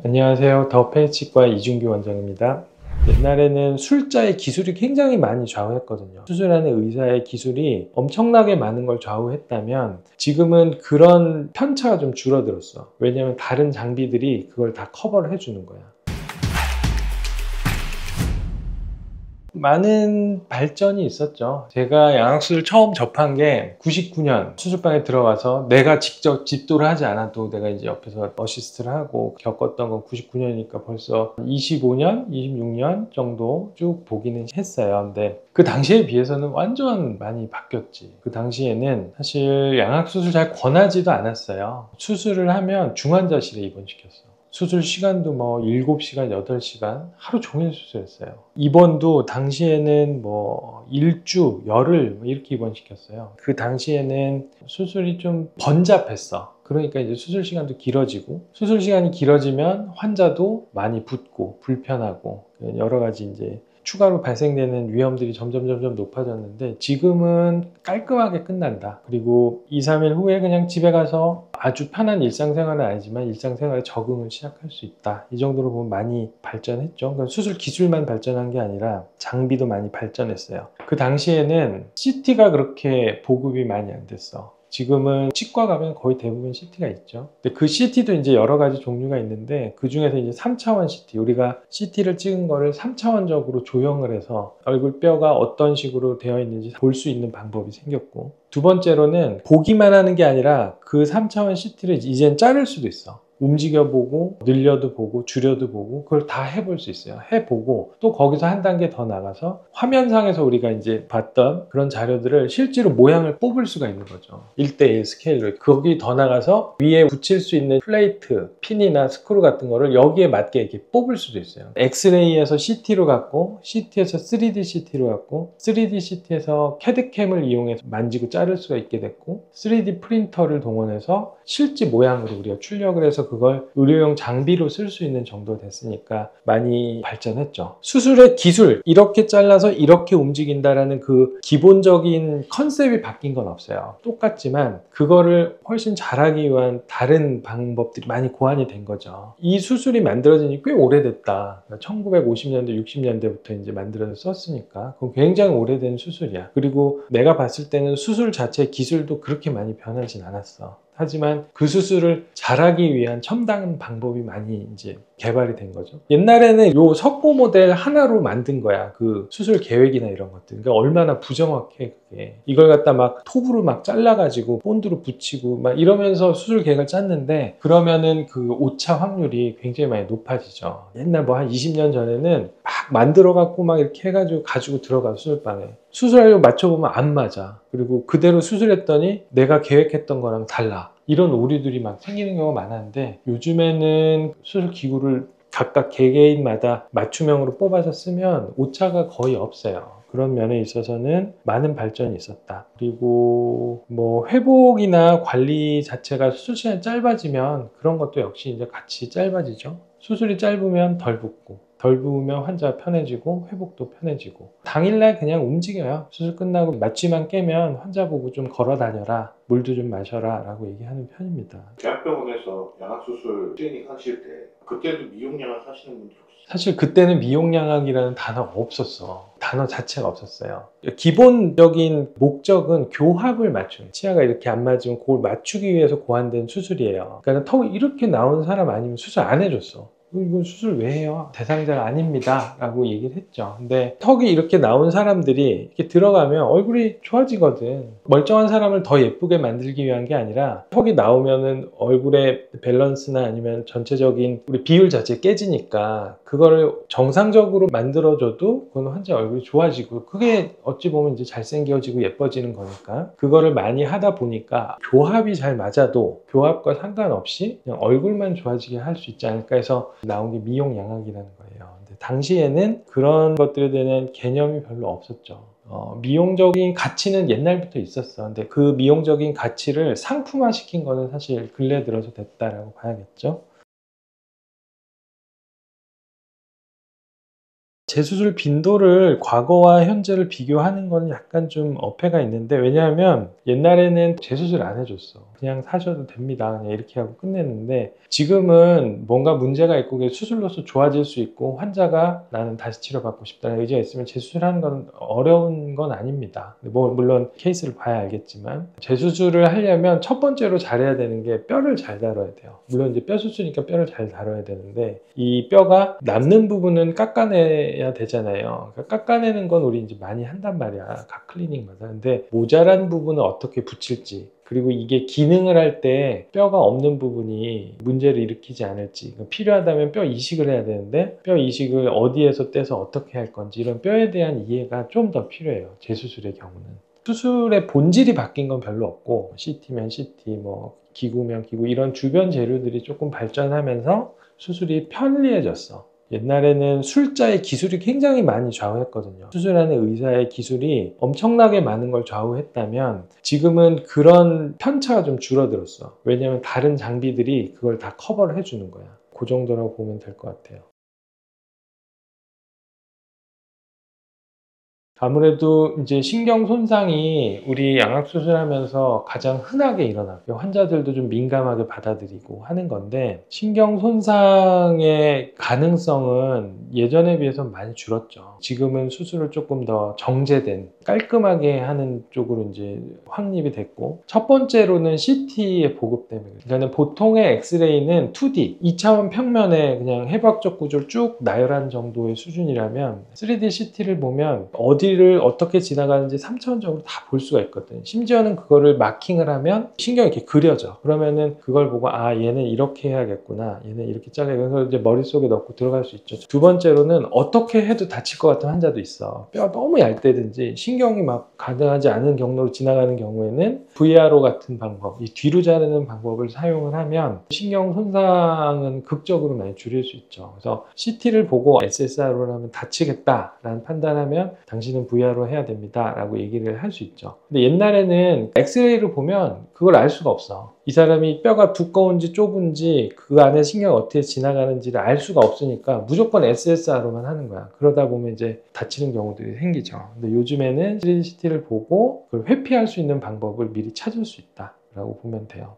안녕하세요. 더 페이치과 이준규 원장입니다. 옛날에는 술자의 기술이 굉장히 많이 좌우했거든요. 수술하는 의사의 기술이 엄청나게 많은 걸 좌우했다면 지금은 그런 편차가 좀 줄어들었어. 왜냐면 다른 장비들이 그걸 다 커버를 해주는 거야. 많은 발전이 있었죠. 제가 양악수술 처음 접한 게 99년 수술방에 들어가서 내가 직접 집도를 하지 않아도 내가 이제 옆에서 어시스트를 하고 겪었던 건 99년이니까 벌써 25년, 26년 정도 쭉 보기는 했어요. 근데 그 당시에 비해서는 완전 많이 바뀌었지. 그 당시에는 사실 양악수술 잘 권하지도 않았어요. 수술을 하면 중환자실에 입원시켰어. 수술 시간도 뭐 7시간, 8시간 하루 종일 수술했어요. 입원도 당시에는 뭐 일주, 열흘 이렇게 입원시켰어요. 그 당시에는 수술이 좀 번잡했어. 그러니까 이제 수술 시간도 길어지고, 수술 시간이 길어지면 환자도 많이 붓고 불편하고 여러 가지 이제 추가로 발생되는 위험들이 점점 높아졌는데, 지금은 깔끔하게 끝난다. 그리고 2, 3일 후에 그냥 집에 가서 아주 편한 일상생활은 아니지만 일상생활에 적응을 시작할 수 있다. 이 정도로 보면 많이 발전했죠. 그러니까 수술 기술만 발전한 게 아니라 장비도 많이 발전했어요. 그 당시에는 CT가 그렇게 보급이 많이 안 됐어. 지금은 치과 가면 거의 대부분 CT가 있죠. 근데 그 CT도 이제 여러 가지 종류가 있는데, 그 중에서 이제 3차원 CT, 우리가 CT를 찍은 거를 3차원적으로 조형을 해서 얼굴 뼈가 어떤 식으로 되어 있는지 볼 수 있는 방법이 생겼고, 두 번째로는 보기만 하는 게 아니라 그 3차원 CT를 이젠 자를 수도 있어. 움직여보고 늘려도 보고 줄여도 보고 그걸 다 해볼 수 있어요. 해보고 또 거기서 한 단계 더 나가서 화면상에서 우리가 이제 봤던 그런 자료들을 실제로 모양을 뽑을 수가 있는 거죠. 1:1 스케일로. 거기 더 나가서 위에 붙일 수 있는 플레이트, 핀이나 스크루 같은 거를 여기에 맞게 이렇게 뽑을 수도 있어요. 엑스레이에서 CT로 갔고, CT에서 3D CT로 갔고, 3D CT에서 캐드캠을 이용해서 만지고 자를 수가 있게 됐고, 3D 프린터를 동원해서 실제 모양으로 우리가 출력을 해서 그걸 의료용 장비로 쓸 수 있는 정도 됐으니까 많이 발전했죠. 수술의 기술, 이렇게 잘라서 이렇게 움직인다라는 그 기본적인 컨셉이 바뀐 건 없어요. 똑같지만 그거를 훨씬 잘하기 위한 다른 방법들이 많이 고안이 된 거죠. 이 수술이 만들어진 지 꽤 오래됐다. 1950년대, 60년대부터 이제 만들어서 썼으니까 그건 굉장히 오래된 수술이야. 그리고 내가 봤을 때는 수술 자체 기술도 그렇게 많이 변하진 않았어. 하지만 그 수술을 잘하기 위한 첨단 방법이 많이 이제 개발이 된 거죠. 옛날에는 요 석고 모델 하나로 만든 거야. 그 수술 계획이나 이런 것들. 그러니까 얼마나 부정확해 그게. 이걸 갖다 막 톱으로 막 잘라가지고 본드로 붙이고 막 이러면서 수술 계획을 짰는데, 그러면은 그 오차 확률이 굉장히 많이 높아지죠. 옛날 뭐 한 20년 전에는 막 만들어 갖고 막 이렇게 해가지고 가지고 들어가 수술방에. 수술하려고 맞춰보면 안 맞아. 그리고 그대로 수술했더니 내가 계획했던 거랑 달라. 이런 오류들이 막 생기는 경우가 많았는데, 요즘에는 수술 기구를 각각 개개인마다 맞춤형으로 뽑아서 쓰면 오차가 거의 없어요. 그런 면에 있어서는 많은 발전이 있었다. 그리고 뭐 회복이나 관리 자체가 수술 시간이 짧아지면 그런 것도 역시 이제 같이 짧아지죠. 수술이 짧으면 덜 붓고, 덜 부으면 환자가 편해지고 회복도 편해지고, 당일날 그냥 움직여요. 수술 끝나고 마취만 깨면 환자 보고 좀 걸어 다녀라, 물도 좀 마셔라 라고 얘기하는 편입니다. 대학병원에서 양악수술 클리닉 하실 때 그때도 미용양악 하시는 분들 혹시 사실 그때는 미용양악이라는 단어가 없었어. 단어 자체가 없었어요. 기본적인 목적은 교합을 맞추는, 치아가 이렇게 안 맞으면 그걸 맞추기 위해서 고안된 수술이에요. 그러니까 턱이 이렇게 나온 사람 아니면 수술 안 해줬어. 이건 수술 왜 해요? 대상자가 아닙니다 라고 얘기를 했죠. 근데 턱이 이렇게 나온 사람들이 이렇게 들어가면 얼굴이 좋아지거든. 멀쩡한 사람을 더 예쁘게 만들기 위한 게 아니라, 턱이 나오면은 얼굴의 밸런스나 아니면 전체적인 우리 비율 자체 깨지니까 그거를 정상적으로 만들어줘도 그건 환자 얼굴이 좋아지고, 그게 어찌 보면 이제 잘생겨지고 예뻐지는 거니까, 그거를 많이 하다 보니까 교합이 잘 맞아도 교합과 상관없이 그냥 얼굴만 좋아지게 할 수 있지 않을까 해서 나온 게 미용양악이라는 거예요. 근데 당시에는 그런 것들에 대한 개념이 별로 없었죠. 미용적인 가치는 옛날부터 있었어. 근데 그 미용적인 가치를 상품화 시킨 거는 사실 근래 들어서 됐다라고 봐야겠죠. 재수술 빈도를 과거와 현재를 비교하는 거는 약간 좀 어폐가 있는데, 왜냐하면 옛날에는 재수술 안 해줬어. 그냥 사셔도 됩니다. 그냥 이렇게 하고 끝냈는데, 지금은 뭔가 문제가 있고 그게 수술로서 좋아질 수 있고 환자가 나는 다시 치료받고 싶다는 의지가 있으면 재수술하는 건 어려운 건 아닙니다. 뭐 물론 케이스를 봐야 알겠지만, 재수술을 하려면 첫 번째로 잘해야 되는 게 뼈를 잘 다뤄야 돼요. 물론 이제 뼈 수술이니까 뼈를 잘 다뤄야 되는데, 이 뼈가 남는 부분은 깎아내야 되잖아요. 그러니까 깎아내는 건 우리 이제 많이 한단 말이야, 각 클리닉마다. 근데 모자란 부분을 어떻게 붙일지, 그리고 이게 기능을 할 때 뼈가 없는 부분이 문제를 일으키지 않을지, 필요하다면 뼈 이식을 해야 되는데 뼈 이식을 어디에서 떼서 어떻게 할 건지, 이런 뼈에 대한 이해가 좀 더 필요해요, 재수술의 경우는. 수술의 본질이 바뀐 건 별로 없고, CT면 CT, 뭐 기구면 기구, 이런 주변 재료들이 조금 발전하면서 수술이 편리해졌어. 옛날에는 술자의 기술이 굉장히 많이 좌우했거든요. 수술하는 의사의 기술이 엄청나게 많은 걸 좌우했다면, 지금은 그런 편차가 좀 줄어들었어. 왜냐하면 다른 장비들이 그걸 다 커버를 해주는 거야. 그 정도라고 보면 될 것 같아요. 아무래도 이제 신경 손상이 우리 양악 수술하면서 가장 흔하게 일어나요. 환자들도 좀 민감하게 받아들이고 하는 건데, 신경 손상의 가능성은 예전에 비해서 많이 줄었죠. 지금은 수술을 조금 더 정제된 깔끔하게 하는 쪽으로 이제 확립이 됐고, 첫 번째로는 CT의 보급 때문에. 그러니까 보통의 엑스레이는 2D, 2차원 평면에 그냥 해부학적 구조를 쭉 나열한 정도의 수준이라면, 3D CT를 보면 어디를 어떻게 지나가는지 3차원적으로 다 볼 수가 있거든요. 심지어는 그거를 마킹을 하면 신경이 이렇게 그려져. 그러면은 그걸 보고, 아, 얘는 이렇게 해야겠구나, 얘는 이렇게 짜야겠구나, 그래서 이제 머릿속에 넣고 들어갈 수 있죠. 두 번째로는 어떻게 해도 다칠 것 같은 환자도 있어. 뼈가 너무 얇대든지 신경이 막 가능하지 않은 경로로 지나가는 경우에는 VRO 같은 방법, 이 뒤로 자르는 방법을 사용을 하면 신경 손상은 극적으로 많이 줄일 수 있죠. 그래서 CT를 보고 SSRO를 하면 다치겠다라는 판단하면 당신은 VRO 해야 됩니다 라고 얘기를 할 수 있죠. 근데 옛날에는 엑스레이를 보면 그걸 알 수가 없어. 이 사람이 뼈가 두꺼운지 좁은지, 그 안에 신경이 어떻게 지나가는지를 알 수가 없으니까 무조건 SSR로만 하는 거야. 그러다 보면 이제 다치는 경우들이 생기죠. 근데 요즘에는 3D CT를 보고 그걸 회피할 수 있는 방법을 미리 찾을 수 있다라고 보면 돼요.